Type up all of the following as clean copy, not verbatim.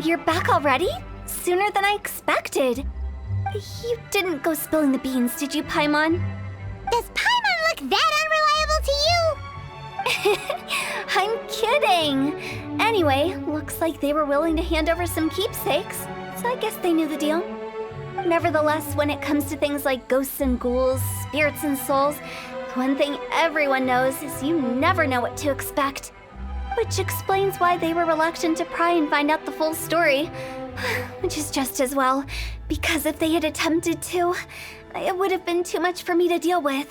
you're back already? Sooner than I expected. You didn't go spilling the beans, did you, Paimon? Does Paimon look that unreliable to you? I'm kidding! Anyway, looks like they were willing to hand over some keepsakes, so I guess they knew the deal. Nevertheless, when it comes to things like ghosts and ghouls, spirits and souls, one thing everyone knows is you never know what to expect. Which explains why they were reluctant to pry and find out the full story. Which is just as well, because if they had attempted to, it would have been too much for me to deal with.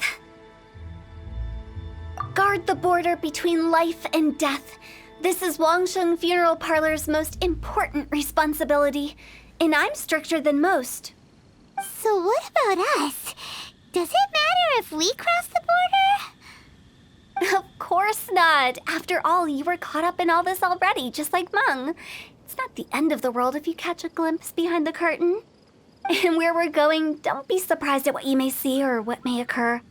Guard the border between life and death. This is Wangsheng Funeral Parlor's most important responsibility, and I'm stricter than most. So what about us? Does it matter if we cross the border? Of course not. After all, you were caught up in all this already, just like Meng. It's not the end of the world if you catch a glimpse behind the curtain. And where we're going, don't be surprised at what you may see or what may occur.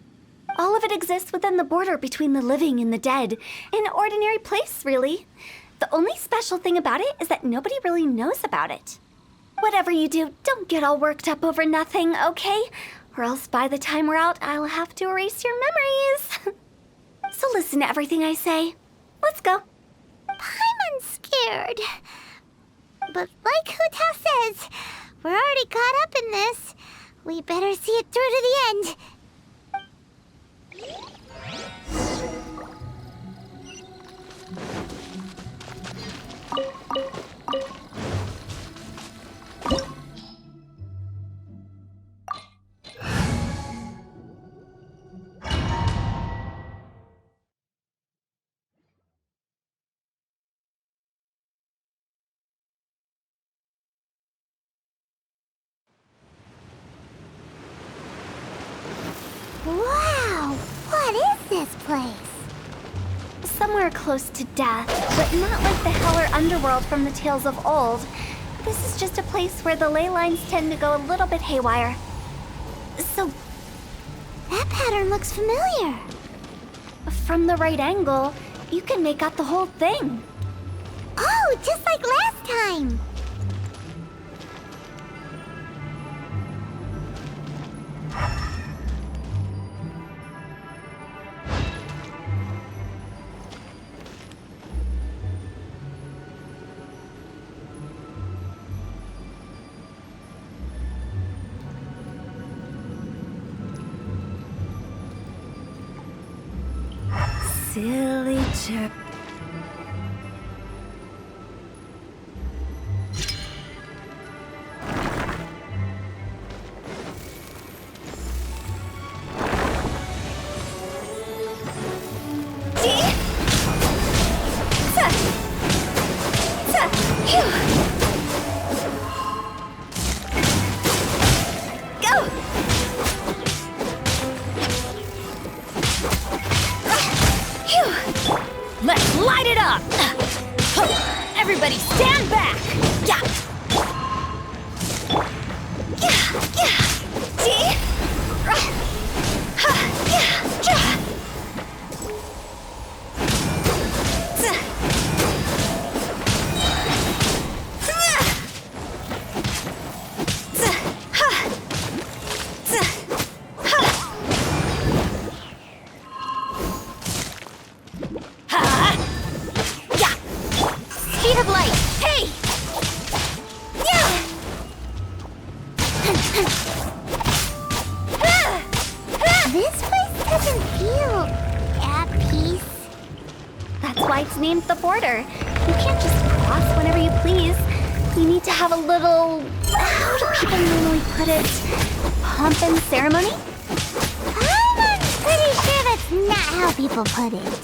All of it exists within the border between the living and the dead. An ordinary place, really. The only special thing about it is that nobody really knows about it. Whatever you do, don't get all worked up over nothing, okay? Or else by the time we're out, I'll have to erase your memories. So listen to everything I say. Let's go. Paimon's scared. But like Huta says, we're already caught up in this. We better see it through to the end. Wow! What is this place? Somewhere close to death, but not like the hell or underworld from the tales of old. This is just a place where the ley lines tend to go a little bit haywire. So, That pattern looks familiar. from the right angle, you can make out the whole thing. Oh, just like last time. Silly chirp. Let's light it up! Everybody stand back! Yeah! Speed of light! Hey! This place doesn't feel at peace. That's why it's named the border. You can't just cross whenever you please. You need to have a little... how do people normally put it? Pomp and ceremony? I'm pretty sure that's not how people put it.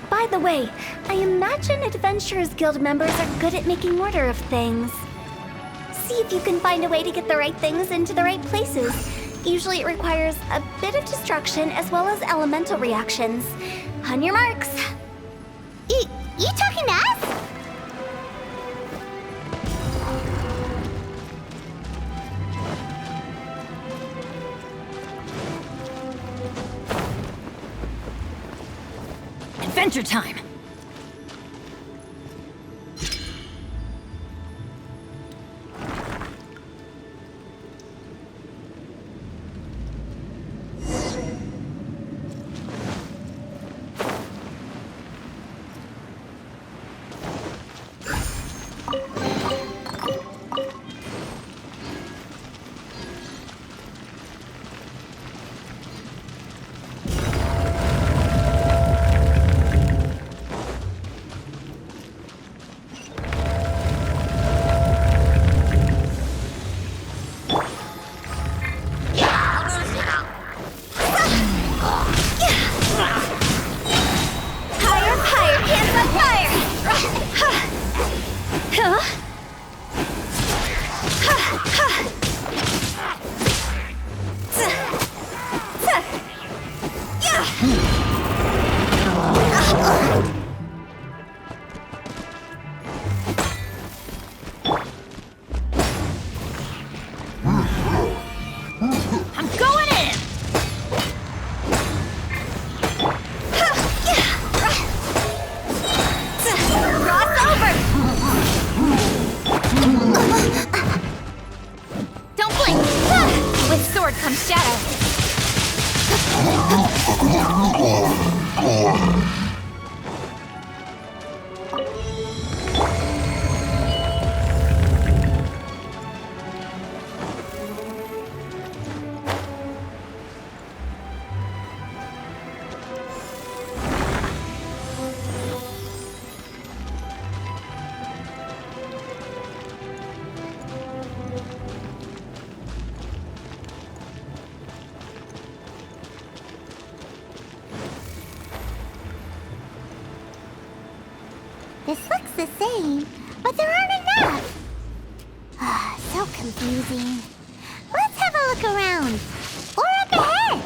By the way, I imagine Adventurers Guild members are good at making order of things. See if you can find a way to get the right things into the right places. Usually it requires a bit of destruction as well as elemental reactions. On your marks. You talking to us? Adventure time! This looks the same, but there aren't enough. So confusing. Let's have a look around. Or up ahead.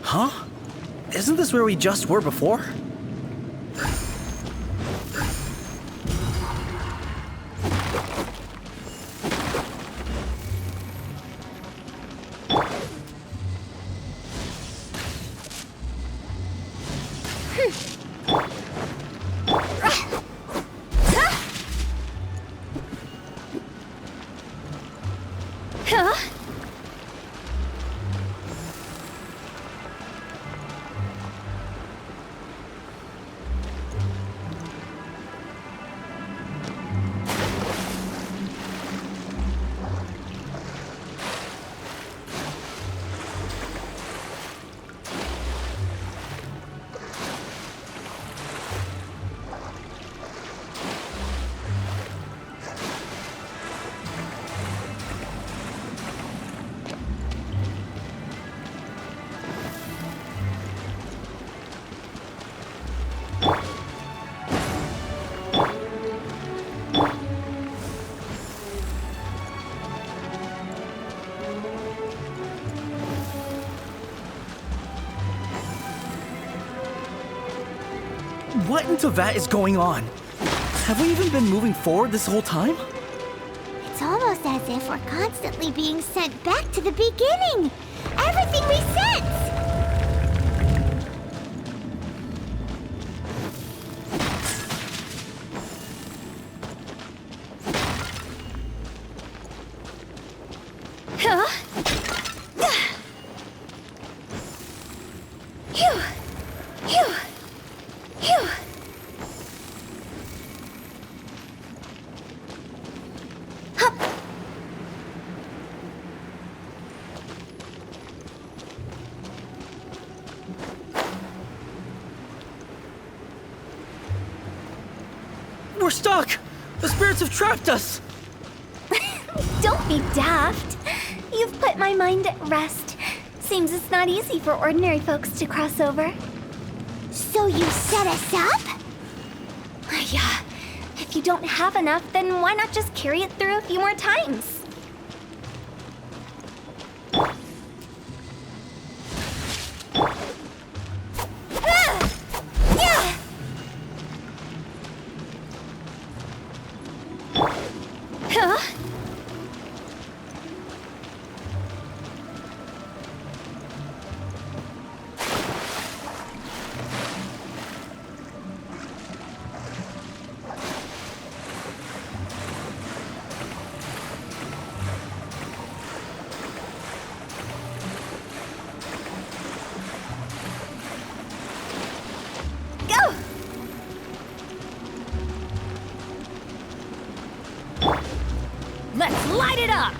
Huh? Isn't this where we just were before? What in Teyvat is going on? Have we even been moving forward this whole time? It's almost as if we're constantly being sent back to the beginning. Everything resets. Huh? Phew! Phew! Phew! Hup! We're stuck! The spirits have trapped us! Don't be daft. You've put my mind at rest. Seems it's not easy for ordinary folks to cross over. So you set us up? Yeah. If you don't have enough, then why not just carry it through a few more times? Huh? Go! Let's light it up!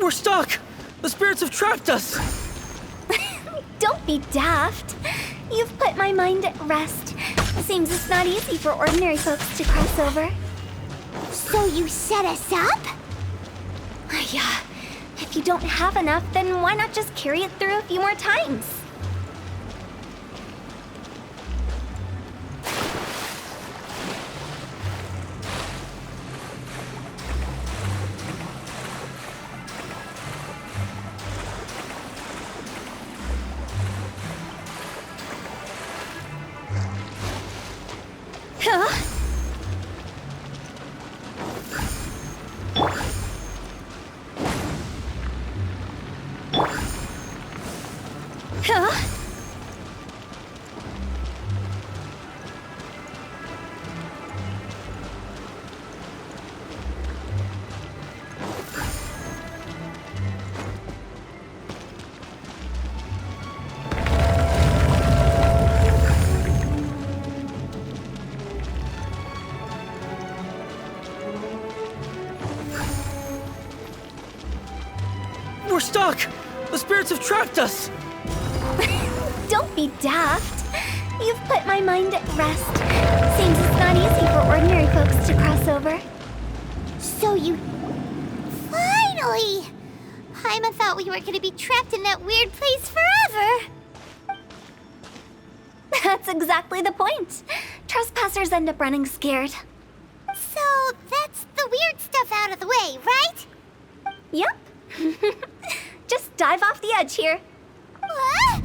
We're stuck! The spirits have trapped us! Don't be daft. You've put my mind at rest. Seems it's not easy for ordinary folks to cross over. So you set us up? Yeah. If you don't have enough, then why not just carry it through a few more times? Huh? Huh? We're stuck! The spirits have trapped us! Don't be daft. You've put my mind at rest. Seems it's not easy for ordinary folks to cross over. So you... Finally! Paimon thought we were gonna be trapped in that weird place forever. That's exactly the point. Trespassers end up running scared. So that's the weird stuff out of the way, right? Yep. Just dive off the edge here. What?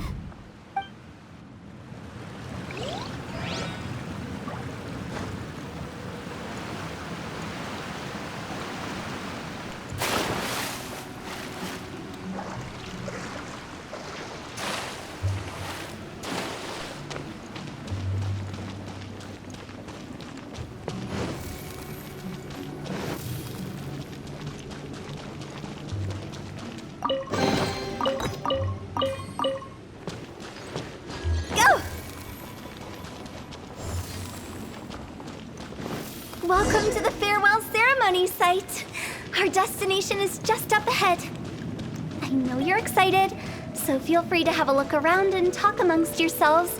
Go! Welcome to the farewell ceremony site. Our destination is just up ahead. I know you're excited, so feel free to have a look around and talk amongst yourselves.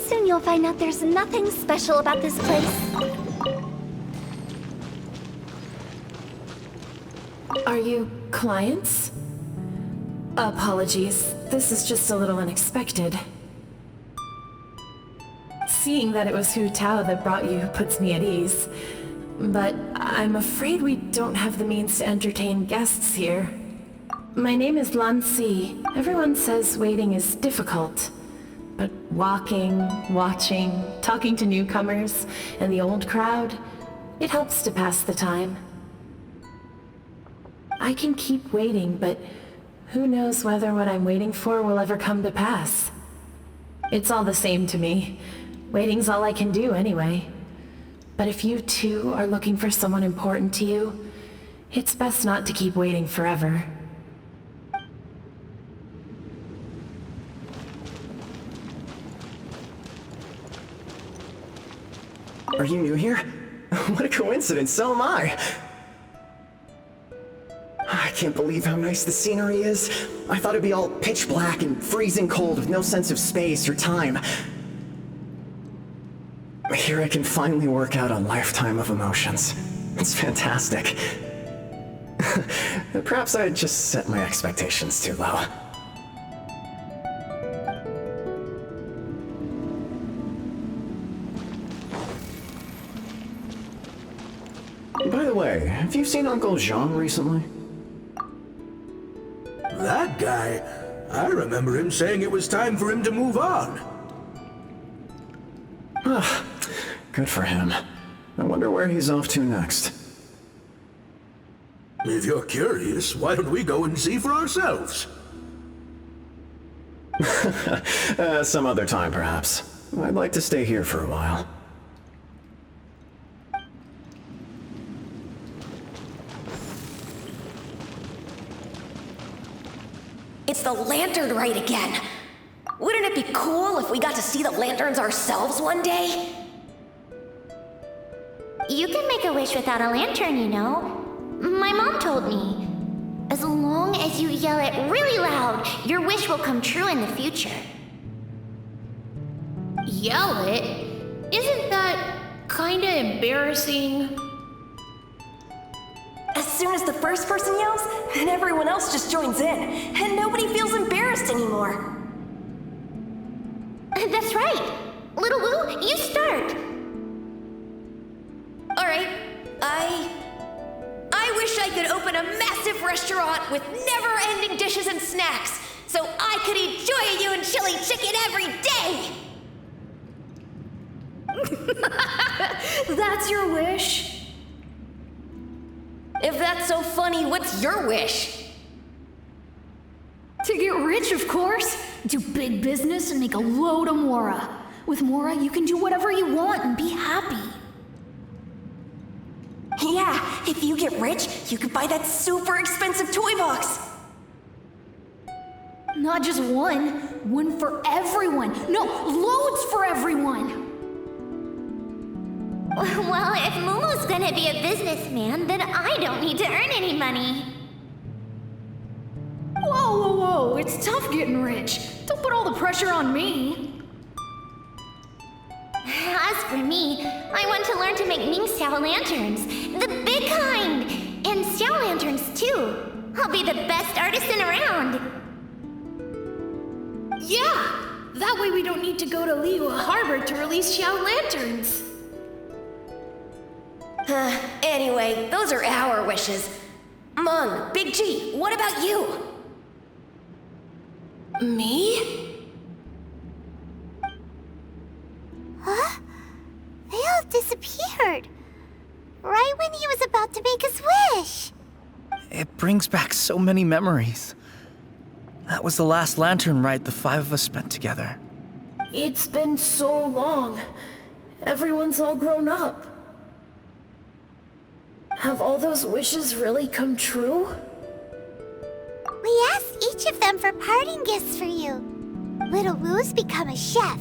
Soon you'll find out there's nothing special about this place. Are you clients? Apologies, this is just a little unexpected. Seeing that it was Hu Tao that brought you puts me at ease. But I'm afraid we don't have the means to entertain guests here. My name is Lan Si. Everyone says waiting is difficult. But walking, watching, talking to newcomers, and the old crowd, it helps to pass the time. I can keep waiting, but who knows whether what I'm waiting for will ever come to pass. It's all the same to me. Waiting's all I can do anyway. But if you too are looking for someone important to you, it's best not to keep waiting forever. Are you new here? What a coincidence, so am I! I can't believe how nice the scenery is. I thought it'd be all pitch black and freezing cold with no sense of space or time. Here I can finally work out a lifetime of emotions. It's fantastic. Perhaps I just set my expectations too low. By the way, have you seen Uncle Jean recently? That guy, I remember him saying it was time for him to move on. Good for him. I wonder where he's off to next. If you're curious, why don't we go and see for ourselves? Some other time, perhaps. I'd like to stay here for a while. It's the lantern rite again. Wouldn't it be cool if we got to see the lanterns ourselves one day? You can make a wish without a lantern, you know. My mom told me. As long as you yell it really loud, your wish will come true in the future. Yell it? Isn't that kinda embarrassing? As soon as the first person yells, then everyone else just joins in, and nobody feels embarrassed anymore. That's right. Little Wu, you start. All right, I wish I could open a massive restaurant with never-ending dishes and snacks, so I could eat Joy-You and chili chicken every day! That's your wish? If that's so funny, what's your wish? To get rich, of course. Do big business and make a load of Mora. With Mora, you can do whatever you want and be happy. Yeah, if you get rich, you could buy that super expensive toy box. Not just one. One for everyone. No, loads for everyone. Well, if Momo's gonna be a businessman, then I don't need to earn any money. Whoa, whoa, whoa. It's tough getting rich. Don't put all the pressure on me. As for me, I want to learn to make Ming Xiao lanterns. The big kind! And Xiao lanterns, too. I'll be the best artisan around. Yeah! That way we don't need to go to Liyue Harbor to release Xiao lanterns. Anyway, those are our wishes. Mung, Big G, what about you? Me? Huh? They all disappeared. Right when he was about to make his wish. It brings back so many memories. That was the last lantern ride the five of us spent together. It's been so long. Everyone's all grown up. Have all those wishes really come true? We asked each of them for parting gifts for you. Little Wu's become a chef.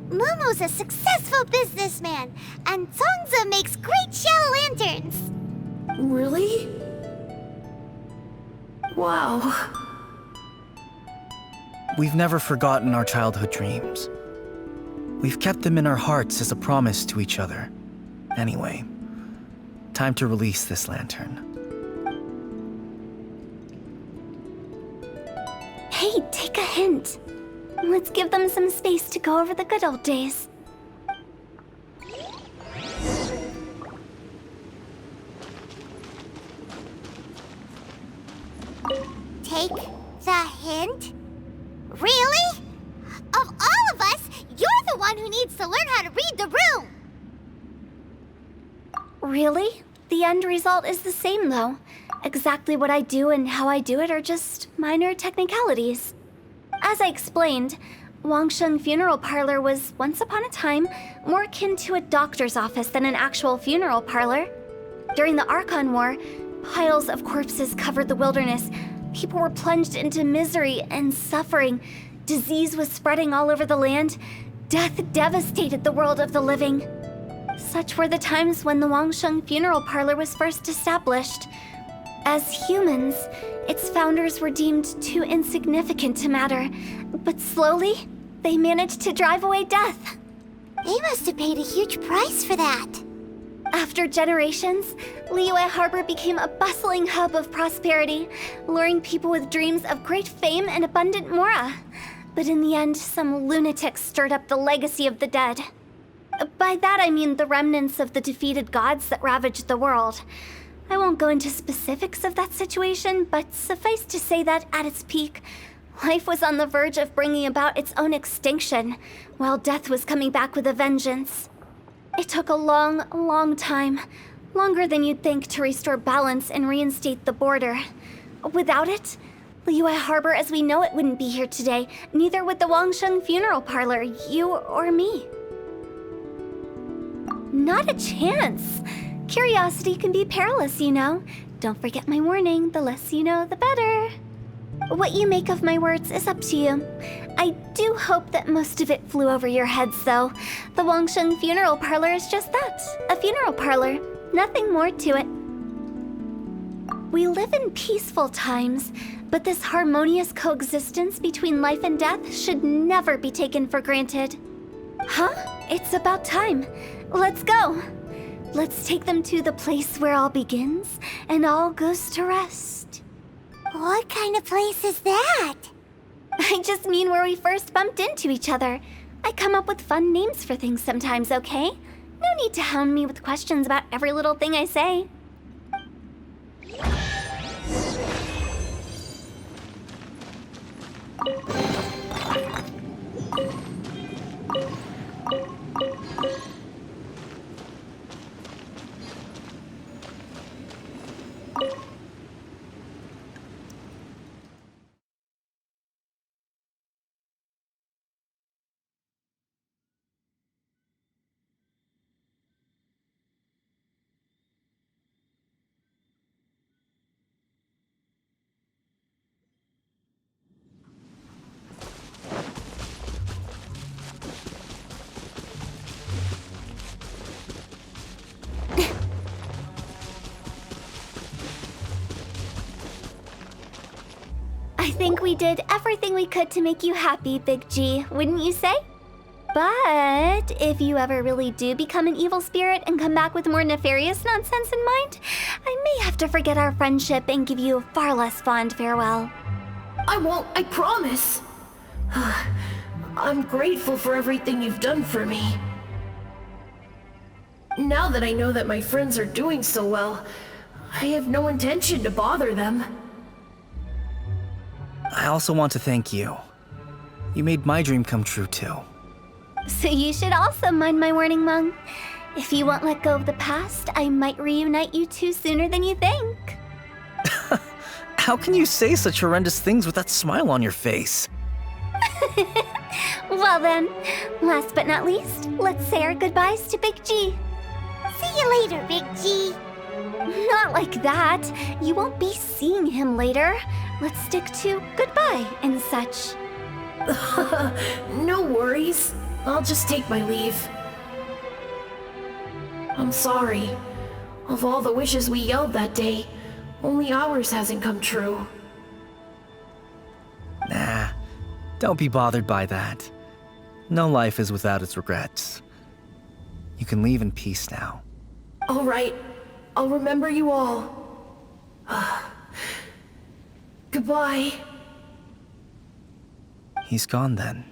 Momo's a successful businessman. And Zongzi makes great shell lanterns. Really? Wow. We've never forgotten our childhood dreams. We've kept them in our hearts as a promise to each other. Anyway, time to release this lantern. Hey, take a hint. Let's give them some space to go over the good old days. Take the hint? Really? Of all of us, you're the one who needs to learn how to read the room! Really? The end result is the same, though. Exactly what I do and how I do it are just minor technicalities. As I explained, Wangsheng Funeral Parlor was, once upon a time, more akin to a doctor's office than an actual funeral parlor. During the Archon War, piles of corpses covered the wilderness. People were plunged into misery and suffering. Disease was spreading all over the land. Death devastated the world of the living. Such were the times when the Wangsheng Funeral Parlor was first established. As humans, its founders were deemed too insignificant to matter, but slowly, they managed to drive away death. They must have paid a huge price for that. After generations, Liyue Harbor became a bustling hub of prosperity, luring people with dreams of great fame and abundant mora. But in the end, some lunatics stirred up the legacy of the dead. By that I mean the remnants of the defeated gods that ravaged the world. I won't go into specifics of that situation, but suffice to say that at its peak, life was on the verge of bringing about its own extinction, while death was coming back with a vengeance. It took a long, long time, longer than you'd think, to restore balance and reinstate the border. Without it, Liyue Harbor as we know it wouldn't be here today, neither would the Wangsheng Funeral Parlor, you or me. Not a chance. Curiosity can be perilous, you know. Don't forget my warning, the less you know, the better. What you make of my words is up to you. I do hope that most of it flew over your heads, though. The Wangsheng Funeral Parlor is just that, a funeral parlor. Nothing more to it. We live in peaceful times, but this harmonious coexistence between life and death should never be taken for granted. Huh? It's about time. Let's go. Let's take them to the place where all begins and all goes to rest. What kind of place is that? I just mean where we first bumped into each other. I come up with fun names for things sometimes, okay? No need to hound me with questions about every little thing I say. I think we did everything we could to make you happy, Big G, wouldn't you say? But if you ever really do become an evil spirit and come back with more nefarious nonsense in mind, I may have to forget our friendship and give you a far less fond farewell. I won't, I promise. I'm grateful for everything you've done for me. Now that I know that my friends are doing so well, I have no intention to bother them. I also want to thank you. You made my dream come true, too. So you should also mind my warning, Mung. If you won't let go of the past, I might reunite you two sooner than you think. How can you say such horrendous things with that smile on your face? Well then, last but not least, let's say our goodbyes to Big G. See you later, Big G. Not like that. You won't be seeing him later. Let's stick to goodbye and such. No worries. I'll just take my leave. I'm sorry. Of all the wishes we yelled that day, only ours hasn't come true. Nah, don't be bothered by that. No life is without its regrets. You can leave in peace now. All right. I'll remember you all. Goodbye. He's gone then.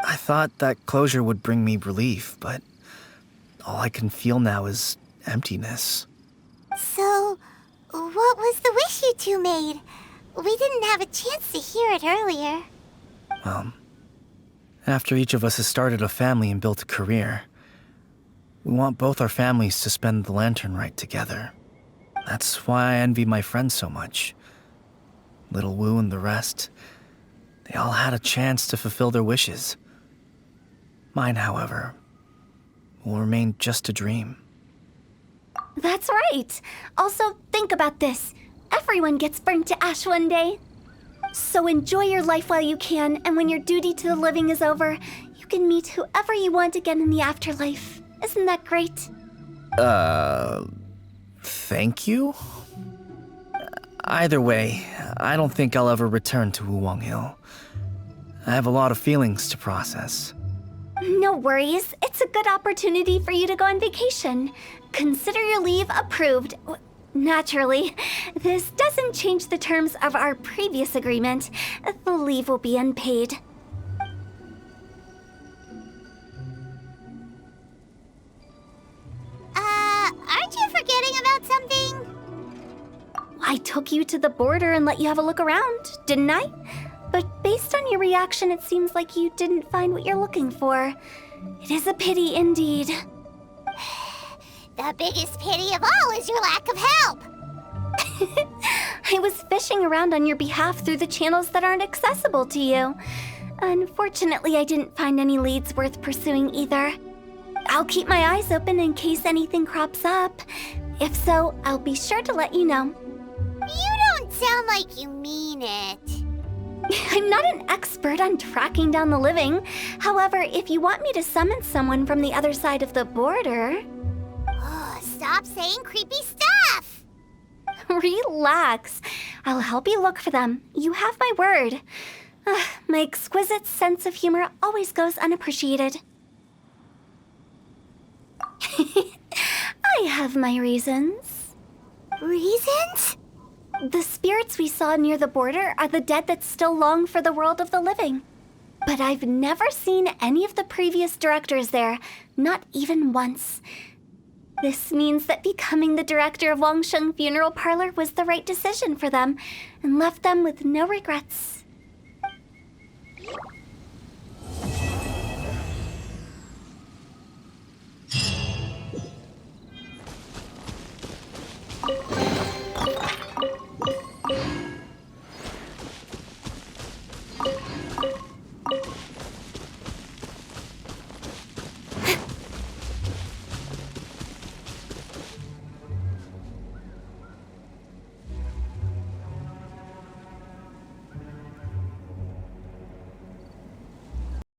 I thought that closure would bring me relief, but all I can feel now is emptiness. So, what was the wish you two made? We didn't have a chance to hear it earlier. Well, after each of us has started a family and built a career, we want both our families to spend the Lantern Rite together. That's why I envy my friends so much. Little Wu and the rest, they all had a chance to fulfill their wishes. Mine, however, will remain just a dream. That's right. Also, think about this. Everyone gets burnt to ash one day. So enjoy your life while you can, and when your duty to the living is over, you can meet whoever you want again in the afterlife. Isn't that great? Thank you? Either way, I don't think I'll ever return to Wuwang Hill. I have a lot of feelings to process. No worries. It's a good opportunity for you to go on vacation. Consider your leave approved. Naturally, this doesn't change the terms of our previous agreement. The leave will be unpaid. Aren't you forgetting about something? I took you to the border and let you have a look around, didn't I? But based on your reaction, it seems like you didn't find what you're looking for. It is a pity indeed. The biggest pity of all is your lack of help. I was fishing around on your behalf through the channels that aren't accessible to you. Unfortunately, I didn't find any leads worth pursuing either. I'll keep my eyes open in case anything crops up. If so, I'll be sure to let you know. You don't sound like you mean it. I'm not an expert on tracking down the living. However, if you want me to summon someone from the other side of the border... Oh, stop saying creepy stuff! Relax. I'll help you look for them. You have my word. My exquisite sense of humor always goes unappreciated. I have my reasons. Reasons? The spirits we saw near the border are the dead that still long for the world of the living. But I've never seen any of the previous directors there, not even once. This means that becoming the director of Wangsheng Funeral Parlor was the right decision for them, and left them with no regrets.